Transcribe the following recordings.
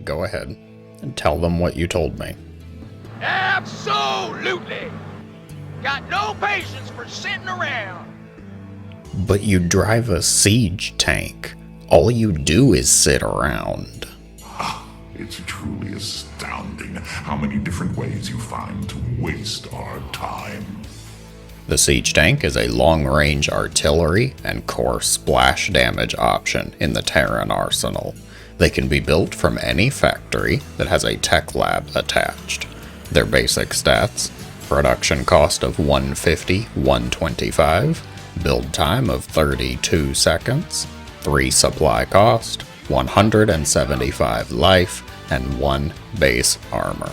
Go ahead and tell them what you told me. Absolutely! Got no patience for sitting around. But you drive a siege tank. All you do is sit around. It's truly astounding how many different ways you find to waste our time. The siege tank is a long-range artillery and core splash damage option in the Terran arsenal. They can be built from any factory that has a tech lab attached. Their basic stats: production cost of 150, 125, build time of 32 seconds, 3 supply cost, 175 life, and 1 base armor.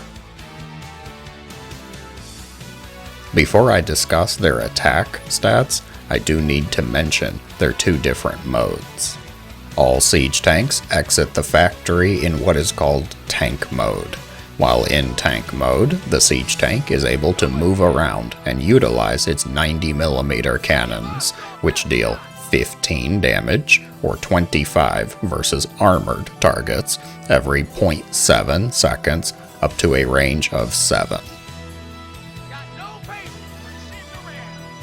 Before I discuss their attack stats, I do need to mention their 2 different modes. All siege tanks exit the factory in what is called tank mode. While in tank mode, the siege tank is able to move around and utilize its 90mm cannons, which deal 15 damage or 25 versus armored targets every 0.7 seconds up to a range of 7. Got no patience for sitting around.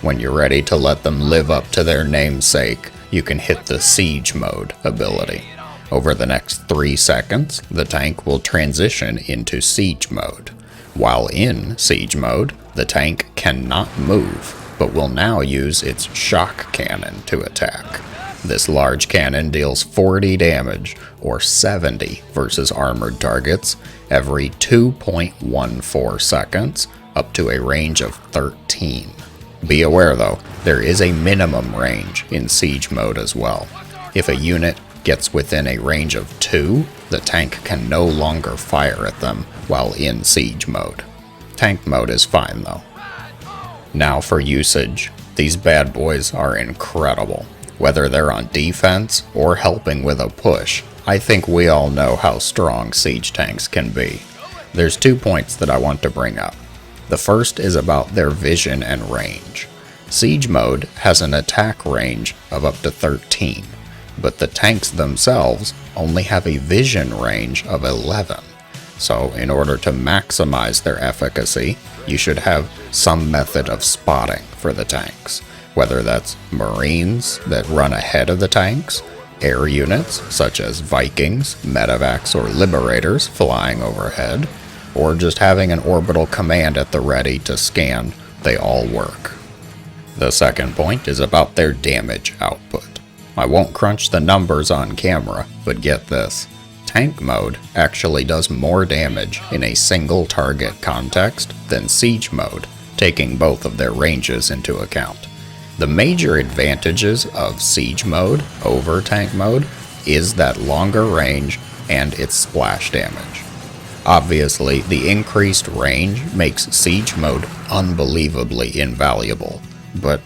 When you're ready to let them live up to their namesake, you can hit the Siege Mode ability. Over the next 3 seconds, the tank will transition into Siege Mode. While in Siege Mode, the tank cannot move, but will now use its shock cannon to attack. This large cannon deals 40 damage, or 70 versus armored targets, every 2.14 seconds, up to a range of 13. Be aware though, there is a minimum range in Siege Mode as well. If a unit gets within a range of 2, the tank can no longer fire at them while in Siege Mode. Tank Mode is fine though. Now for usage. These bad boys are incredible. Whether they're on defense or helping with a push, I think we all know how strong siege tanks can be. There's 2 points that I want to bring up. The first is about their vision and range. Siege Mode has an attack range of up to 13, but the tanks themselves only have a vision range of 11. So in order to maximize their efficacy, you should have some method of spotting for the tanks, whether that's Marines that run ahead of the tanks, air units such as Vikings, medevacs, or Liberators flying overhead, or just having an orbital command at the ready to scan. They all work. The second point is about their damage output. I won't crunch the numbers on camera, but get this. Tank Mode actually does more damage in a single target context than Siege Mode, taking both of their ranges into account. The major advantages of Siege Mode over Tank Mode is that longer range and its splash damage. Obviously, the increased range makes Siege Mode unbelievably invaluable, but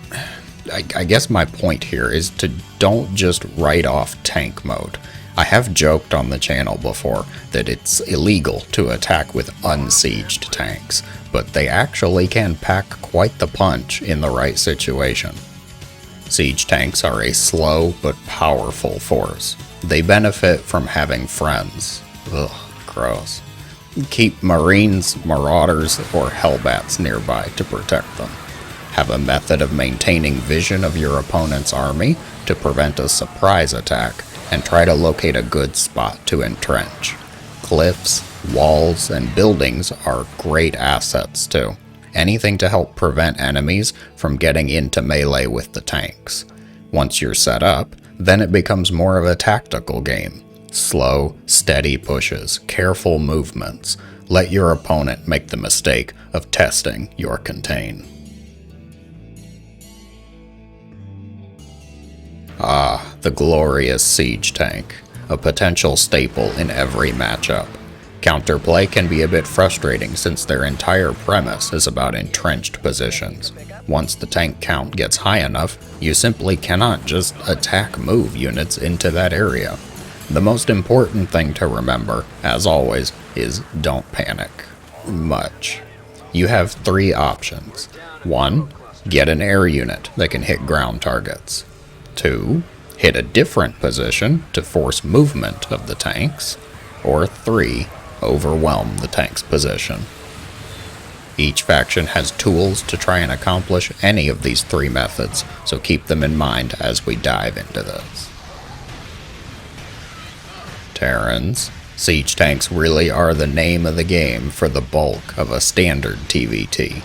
I guess my point here is to don't just write off Tank Mode. I have joked on the channel before that it's illegal to attack with unsieged tanks, but they actually can pack quite the punch in the right situation. Siege tanks are a slow but powerful force. They benefit from having friends. Ugh, gross. Keep Marines, Marauders, or Hellbats nearby to protect them. Have a method of maintaining vision of your opponent's army to prevent a surprise attack, and try to locate a good spot to entrench. Cliffs, walls, and buildings are great assets too. Anything to help prevent enemies from getting into melee with the tanks. Once you're set up, then it becomes more of a tactical game. Slow, steady pushes, careful movements. Let your opponent make the mistake of testing your contain. Ah, the glorious siege tank, a potential staple in every matchup. Counterplay can be a bit frustrating since their entire premise is about entrenched positions. Once the tank count gets high enough, you simply cannot just attack move units into that area. The most important thing to remember, as always, is don't panic. Much. You have 3 options. 1. Get an air unit that can hit ground targets. 2. Hit a different position to force movement of the tanks. Or 3. Overwhelm the tank's position. Each faction has tools to try and accomplish any of these 3 methods, so keep them in mind as we dive into this. Terrans. Siege tanks really are the name of the game for the bulk of a standard TVT,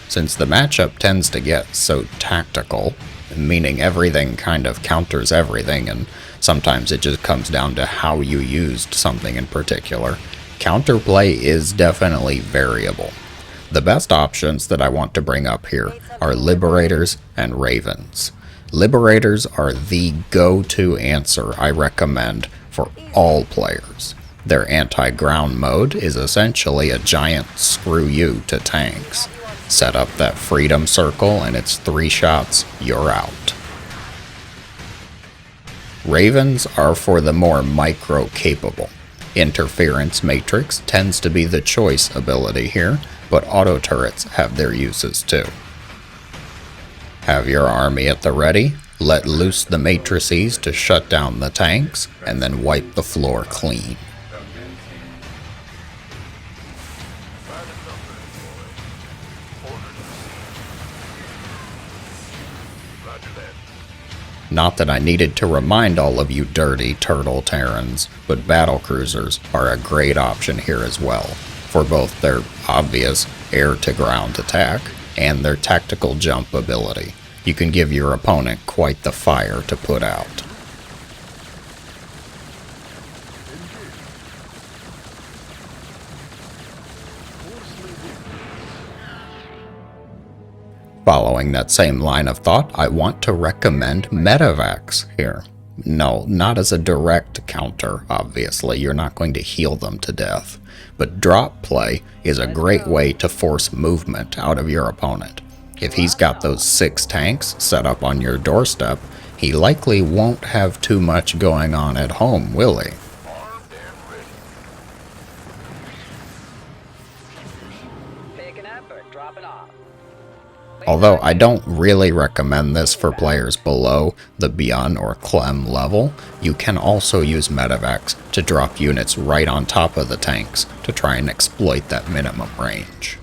since the matchup tends to get so tactical, meaning everything kind of counters everything, and sometimes it just comes down to how you used something in particular. Counterplay is definitely variable. The best options that I want to bring up here are Liberators and Ravens. Liberators are the go-to answer I recommend for all players. Their anti-ground mode is essentially a giant screw you to tanks. Set up that freedom circle and it's 3 shots, you're out. Ravens are for the more micro-capable. Interference Matrix tends to be the choice ability here, but auto turrets have their uses too. Have your army at the ready, let loose the matrices to shut down the tanks, and then wipe the floor clean. Not that I needed to remind all of you dirty turtle Terrans, but battlecruisers are a great option here as well, for both their obvious air-to-ground attack and their tactical jump ability. You can give your opponent quite the fire to put out. Following that same line of thought, I want to recommend medevacs here. No, not as a direct counter, obviously. You're not going to heal them to death. But drop play is a great way to force movement out of your opponent. If he's got those 6 tanks set up on your doorstep, he likely won't have too much going on at home, will he? Although I don't really recommend this for players below the Beyond or Clem level, you can also use medevacs to drop units right on top of the tanks to try and exploit that minimum range.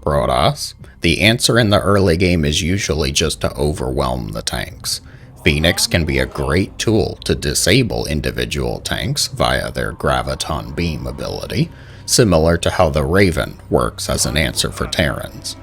Protoss. The answer in the early game is usually just to overwhelm the tanks. Phoenix can be a great tool to disable individual tanks via their Graviton Beam ability, similar to how the Raven works as an answer for Terrans.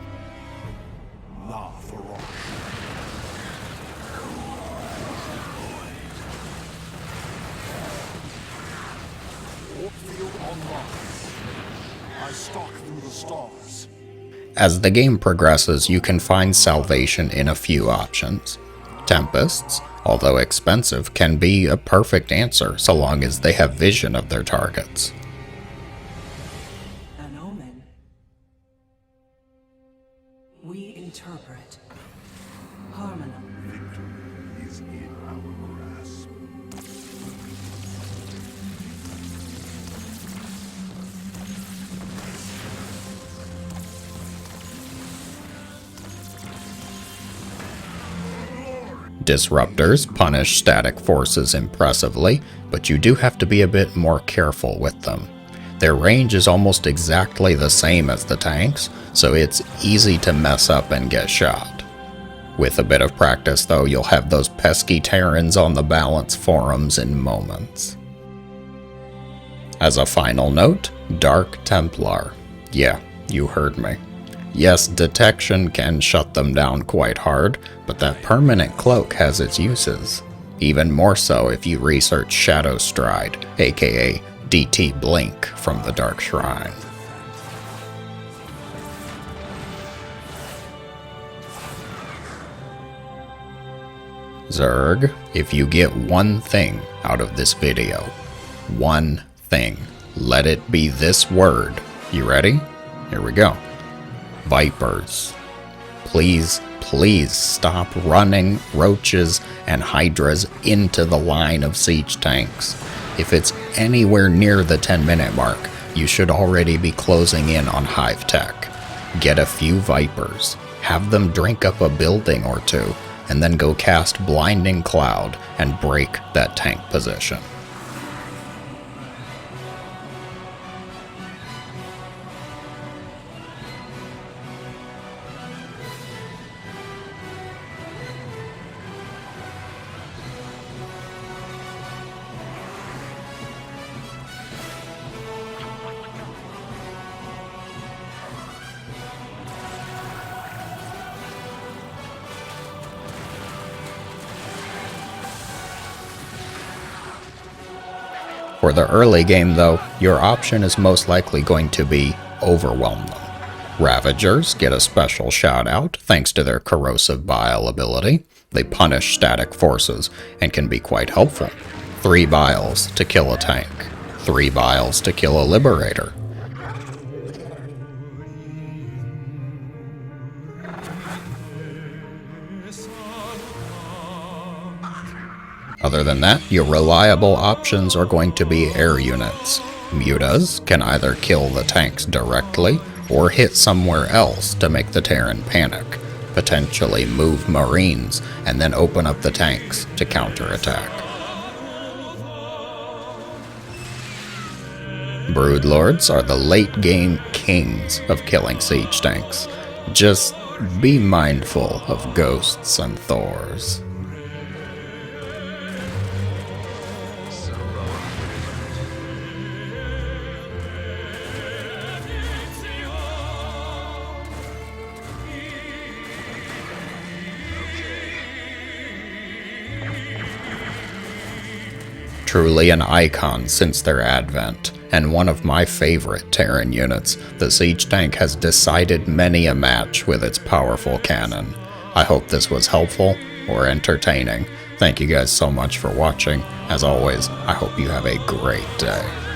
As the game progresses, you can find salvation in a few options. Tempests, although expensive, can be a perfect answer so long as they have vision of their targets. An omen. We interpret. Harmony. Victory is in our grasp. Disruptors punish static forces impressively, but you do have to be a bit more careful with them. Their range is almost exactly the same as the tanks, so it's easy to mess up and get shot. With a bit of practice though, you'll have those pesky Terrans on the balance forums in moments. As a final note, Dark Templar. Yeah, you heard me. Yes, detection can shut them down quite hard, but that permanent cloak has its uses. Even more so if you research Shadow Stride, aka DT Blink from the Dark Shrine. Zerg, if you get one thing out of this video, one thing, let it be this word. You ready? Here we go. Vipers. Please, please stop running roaches and hydras into the line of siege tanks. If it's anywhere near the 10-minute mark, you should already be closing in on hive tech. Get a few Vipers, have them drink up a building or two, and then go cast Blinding Cloud and break that tank position. For the early game though, your option is most likely going to be Overwhelm them. Ravagers get a special shout out thanks to their Corrosive Bile ability. They punish static forces and can be quite helpful. 3 biles to kill a tank, 3 biles to kill a Liberator. Other than that, your reliable options are going to be air units. Mutas can either kill the tanks directly or hit somewhere else to make the Terran panic, potentially move Marines and then open up the tanks to counterattack. Broodlords are the late game kings of killing siege tanks. Just be mindful of ghosts and Thors. Truly an icon since their advent, and one of my favorite Terran units, the siege tank has decided many a match with its powerful cannon. I hope this was helpful or entertaining. Thank you guys so much for watching. As always, I hope you have a great day.